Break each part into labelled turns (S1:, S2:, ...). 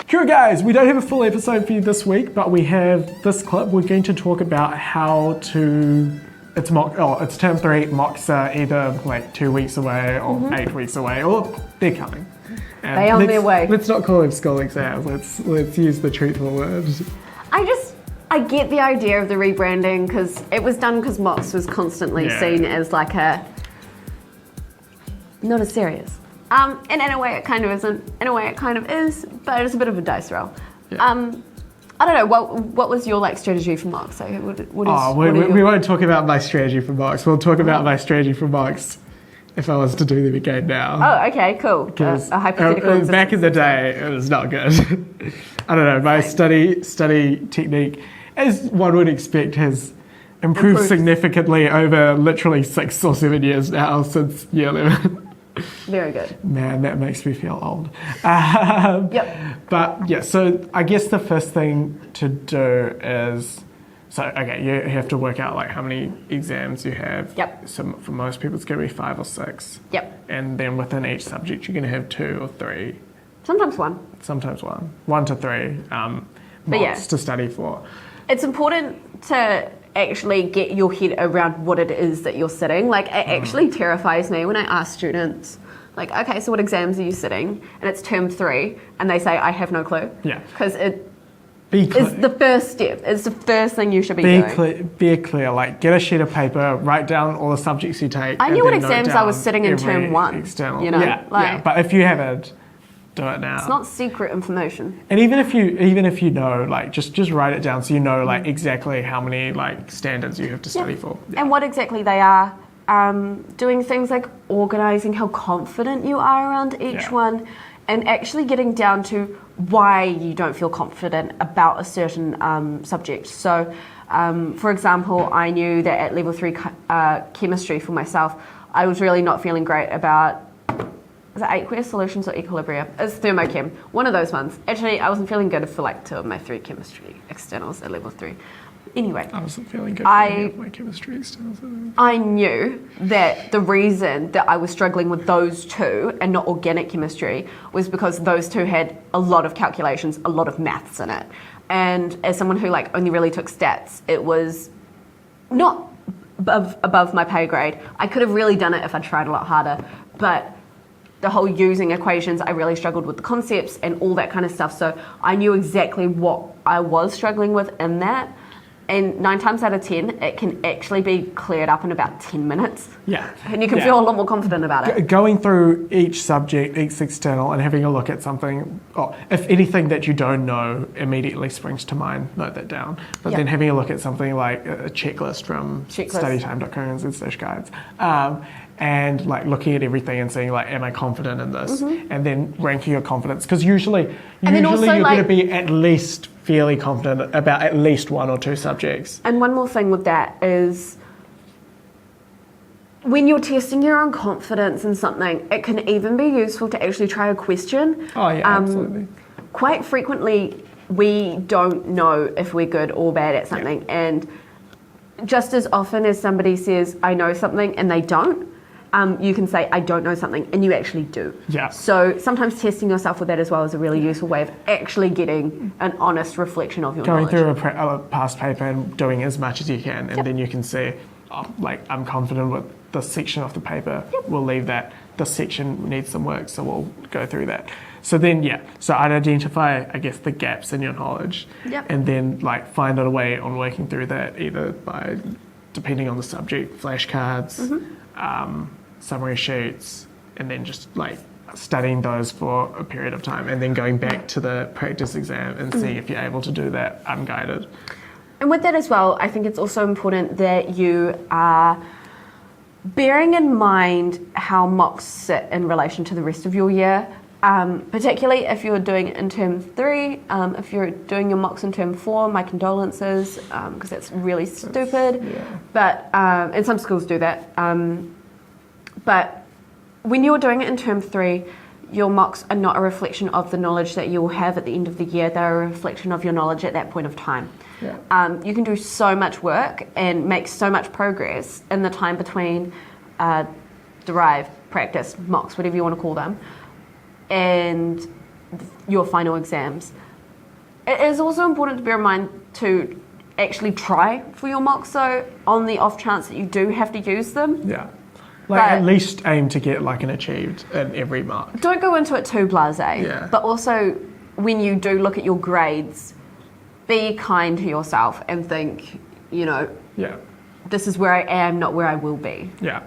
S1: Cool guys, we don't have a full episode for you this week, but we have this clip. We're going to talk about how to, it's term 3, mocks are either like 2 weeks away or 8 weeks away, or they're coming. And
S2: they're on their way.
S1: Let's not call them school exams, let's use the truthful words.
S2: I get the idea of the rebranding because it was done because mocks was constantly seen as like not as serious. And in a way it kind of isn't, in a way it kind of is, but it's a bit of a dice roll. Yeah. I don't know, what was your like strategy for mocks? So
S1: we won't talk about my strategy for mocks. We'll talk about my strategy for mocks if I was to do them again now.
S2: Oh, okay, cool. A hypothetical
S1: back in the day, it was not good. I don't know, my study technique, as one would expect, has improved significantly over literally 6 or 7 years now since year 11.
S2: Very good.
S1: Man, that makes me feel old. But yeah, so I guess the first thing to do is, you have to work out like how many exams you have.
S2: Yep.
S1: So for most people it's going to be 5 or 6.
S2: Yep.
S1: And then within each subject you're going to have 2 or 3.
S2: Sometimes 1.
S1: Sometimes 1. 1 to 3 mocks to study for.
S2: It's important to actually get your head around what it is that you're sitting. Like, it actually terrifies me when I ask students, like, okay, so what exams are you sitting? And it's term 3, and they say, I have no clue.
S1: Yeah.
S2: Because it's the first step. It's the first thing you should be doing.
S1: Be clear, like, get a sheet of paper, write down all the subjects you take.
S2: I knew what exams I was sitting in term 1.
S1: External.
S2: You know?
S1: But if you haven't, do it now.
S2: It's not secret information.
S1: And even if you know, like, just write it down so you know, like, exactly how many, like, standards you have to study for. Yeah.
S2: And what exactly they are. Doing things like organising how confident you are around each one, and actually getting down to why you don't feel confident about a certain subject. So, for example, I knew that at level 3 chemistry for myself, I was really not feeling great about, is it aqueous solutions or equilibria? It's thermochem, one of those ones. Actually, I wasn't feeling good for like 2 of my 3 chemistry externals at level 3. Anyway,
S1: I wasn't feeling good for any of my chemistry externals.
S2: I knew that the reason that I was struggling with those 2 and not organic chemistry was because those 2 had a lot of calculations, a lot of maths in it. And as someone who like only really took stats, it was not above my pay grade. I could have really done it if I tried a lot harder, but the whole using equations, I really struggled with the concepts and all that kind of stuff. So I knew exactly what I was struggling with in that. And 9 times out of 10, it can actually be cleared up in about 10 minutes. Yeah. And you can feel a lot more confident about it.
S1: Going through each subject, each external, and having a look at something, if anything that you don't know immediately springs to mind, note that down. But then having a look at something like a checklist from studytime.co.nz/guides. And like looking at everything and saying like, am I confident in this? And then ranking your confidence. Because usually you're going to be at least fairly confident about at least 1 or 2 subjects.
S2: And one more thing with that is when you're testing your own confidence in something, it can even be useful to actually try a question.
S1: Oh yeah, absolutely.
S2: Quite frequently, we don't know if we're good or bad at something. And just as often as somebody says, I know something, and they don't, you can say, I don't know something, and you actually do.
S1: Yeah.
S2: So sometimes testing yourself with that as well is a really useful way of actually getting an honest reflection of your knowledge.
S1: Going through a past paper and doing as much as you can, and then you can say, I'm confident with this section of the paper. We'll leave that. This section needs some work, so we'll go through that. So then, so I'd identify, I guess, the gaps in your knowledge, and then like find a way on working through that, either by, depending on the subject, flashcards, summary sheets, and then just like studying those for a period of time, and then going back to the practice exam and see if you're able to do that unguided.
S2: And with that as well, I think it's also important that you are bearing in mind how mocks sit in relation to the rest of your year, particularly if you're doing it in term 3. If you're doing your mocks in term 4, my condolences, because that's really stupid. But and some schools do that. But when you're doing it in term 3, your mocks are not a reflection of the knowledge that you will have at the end of the year. They're a reflection of your knowledge at that point of time. You can do so much work and make so much progress in the time between derive, practice, mocks, whatever you want to call them. And your final exams. It is also important to bear in mind to actually try for your mocks, though, on the off chance that you do have to use them.
S1: Yeah. Like, at least aim to get like an achieved in every mark.
S2: Don't go into it too blasé.
S1: Yeah.
S2: But also, when you do look at your grades, be kind to yourself and think,
S1: Yeah.
S2: this is where I am, not where I will be.
S1: Yeah.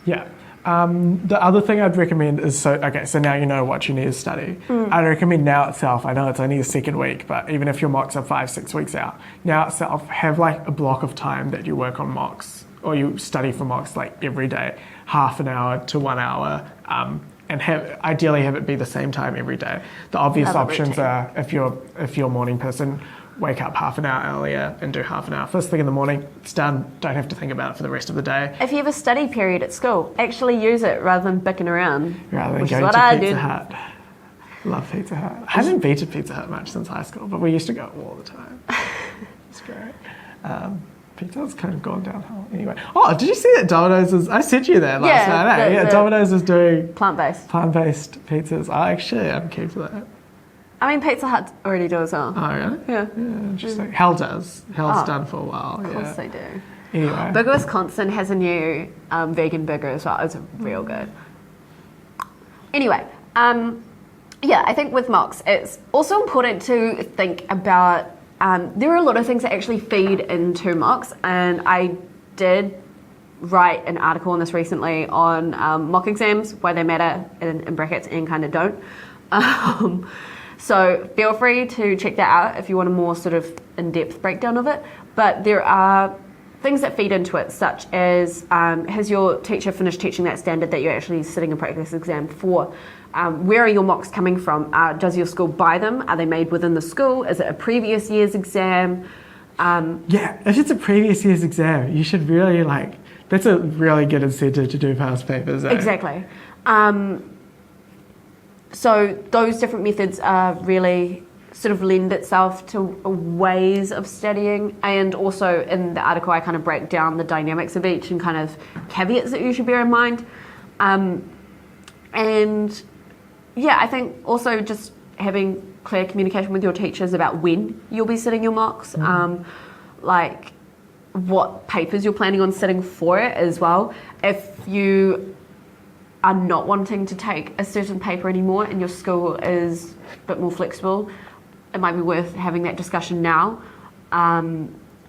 S1: Yeah. The other thing I'd recommend is, so now you know what you need to study. I'd recommend now itself, I know it's only the second week, but even if your mocks are 5-6 weeks out, now itself have like a block of time that you work on mocks, or you study for mocks like every day, half an hour to 1 hour, and ideally have it be the same time every day. The obvious options are, if you're a morning person, wake up half an hour earlier and do half an hour first thing in the morning. It's done. Don't have to think about it for the rest of the day.
S2: If you have a study period at school, actually use it rather than bicking around.
S1: Rather than
S2: which
S1: going
S2: is what
S1: to
S2: I
S1: Pizza
S2: did.
S1: Hut. Love Pizza Hut. I haven't been to Pizza Hut much since high school, but we used to go all the time. It's great. Pizza Hut's kind of gone downhill anyway. Oh, did you see that Domino's is... I sent you that last night. Yeah, Domino's is doing...
S2: Plant-based
S1: pizzas. I'm keen for that.
S2: I mean, Pizza Hut already do as well.
S1: Oh, really?
S2: Yeah.
S1: Interesting. Hell does. Hell's done for a while.
S2: Of course they do.
S1: Anyway.
S2: Burger Wisconsin has a new vegan burger as well. It's real good. Anyway, I think with mocks, it's also important to think about, there are a lot of things that actually feed into mocks, and I did write an article on this recently on mock exams, why they matter in brackets and kind of don't. So feel free to check that out if you want a more sort of in-depth breakdown of it. But there are things that feed into it, such as has your teacher finished teaching that standard that you're actually sitting a practice exam for? Where are your mocks coming from? Does your school buy them? Are they made within the school? Is it a previous year's exam?
S1: If it's a previous year's exam, you should really that's a really good incentive to do past papers.
S2: Exactly. So those different methods are really sort of lend itself to ways of studying, and also in the article I kind of break down the dynamics of each and kind of caveats that you should bear in mind. I think also just having clear communication with your teachers about when you'll be sitting your mocks, like what papers you're planning on sitting for it as well. If you are not wanting to take a certain paper anymore and your school is a bit more flexible, it might be worth having that discussion now,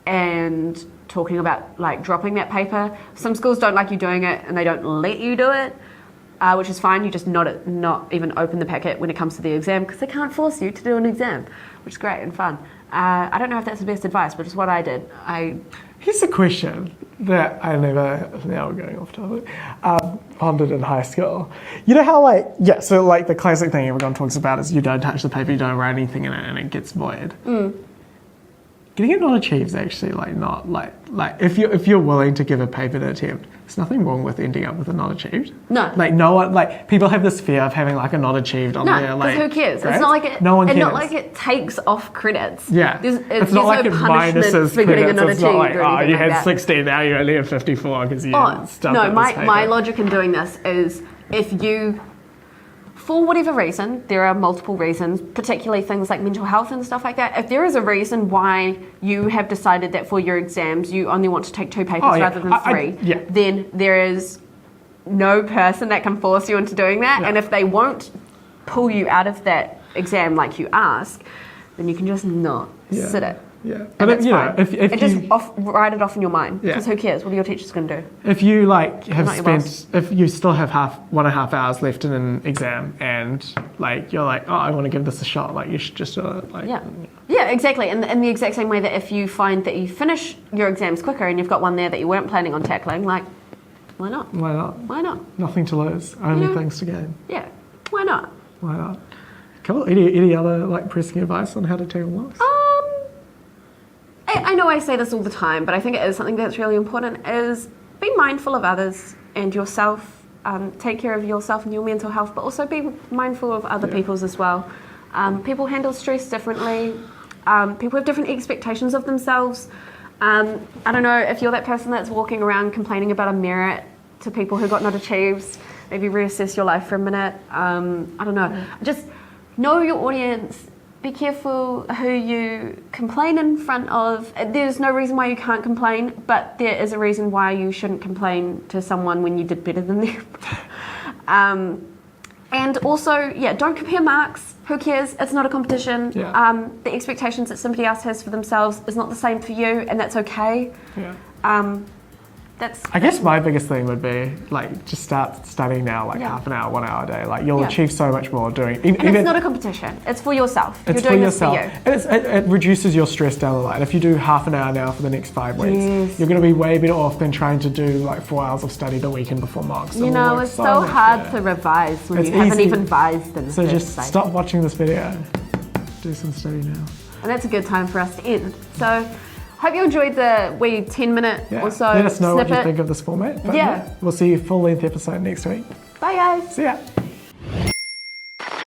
S2: and talking about like dropping that paper. Some schools don't like you doing it and they don't let you do it, which is fine. You just not even open the packet when it comes to the exam, because they can't force you to do an exam, which is great and fun. I don't know if that's the best advice, but it's what I did.
S1: Here's a question that I never, now we're going off topic, pondered in high school. You know how so the classic thing everyone talks about is you don't touch the paper, you don't write anything in it, and it gets void. Getting it not achieved is actually not if you're willing to give a paper an attempt, there's nothing wrong with ending up with a not achieved.
S2: No.
S1: No one, people have this fear of having a not achieved on their
S2: because who cares?
S1: Right?
S2: It's not like it.
S1: No one cares.
S2: Not like it takes off credits.
S1: Yeah.
S2: It's
S1: not like
S2: no
S1: it
S2: punishment
S1: minuses
S2: for getting a
S1: credits.
S2: not
S1: It's
S2: achieved
S1: not like,
S2: or anything
S1: you
S2: like
S1: had
S2: that.
S1: 16, now you only have 54 because you stuff
S2: No,
S1: at this paper.
S2: my logic in doing this is if you, for whatever reason, there are multiple reasons, particularly things like mental health and stuff like that. If there is a reason why you have decided that for your exams you only want to take 2 papers rather than 3, then there is no person that can force you into doing that.
S1: Yeah.
S2: And if they won't pull you out of that exam like you ask, then you can just not sit it.
S1: Yeah,
S2: but that's fine.
S1: If
S2: write it off in your mind, because who cares? What are your teachers going to do?
S1: If you if you still have 1.5 hours left in an exam, and you're I want to give this a shot, you should just do it.
S2: Yeah, exactly. And in the exact same way that if you find that you finish your exams quicker and you've got one there that you weren't planning on tackling, why not?
S1: Why not?
S2: Why not?
S1: Nothing to lose, only things to gain.
S2: Yeah, why not?
S1: Why not? Cool. Any other pressing advice on how to tackle mocks?
S2: I know I say this all the time, but I think it is something that's really important, is be mindful of others and yourself. Take care of yourself and your mental health, but also be mindful of other people's as well. People handle stress differently. People have different expectations of themselves. I don't know if you're that person that's walking around complaining about a merit to people who got not achieved. Maybe reassess your life for a minute. I don't know. Just know your audience. Be careful who you complain in front of. There's no reason why you can't complain, but there is a reason why you shouldn't complain to someone when you did better than them. And also, don't compare marks. Who cares? It's not a competition.
S1: Yeah.
S2: The expectations that somebody else has for themselves is not the same for you, and that's okay.
S1: Yeah. I guess my biggest thing would be like just start studying now, like half an hour, 1 hour a day. Like you'll achieve so much more doing.
S2: And it's not a competition. It's for yourself.
S1: It's
S2: You're doing
S1: for yourself.
S2: this for you.
S1: And it reduces your stress down the line. If you do half an hour now for the next 5 weeks, you're going to be way better off than trying to do like 4 hours of study the weekend before mocks.
S2: You know, it's so hard to revise when you haven't even revised in the
S1: So
S2: first
S1: just
S2: place.
S1: stop watching this video. Do some study now.
S2: And that's a good time for us to end. So. Hope you enjoyed the wee 10-minute or so
S1: Let us know
S2: snippet.
S1: what you think of this format. But we'll see you full length episode next week.
S2: Bye guys.
S1: See ya.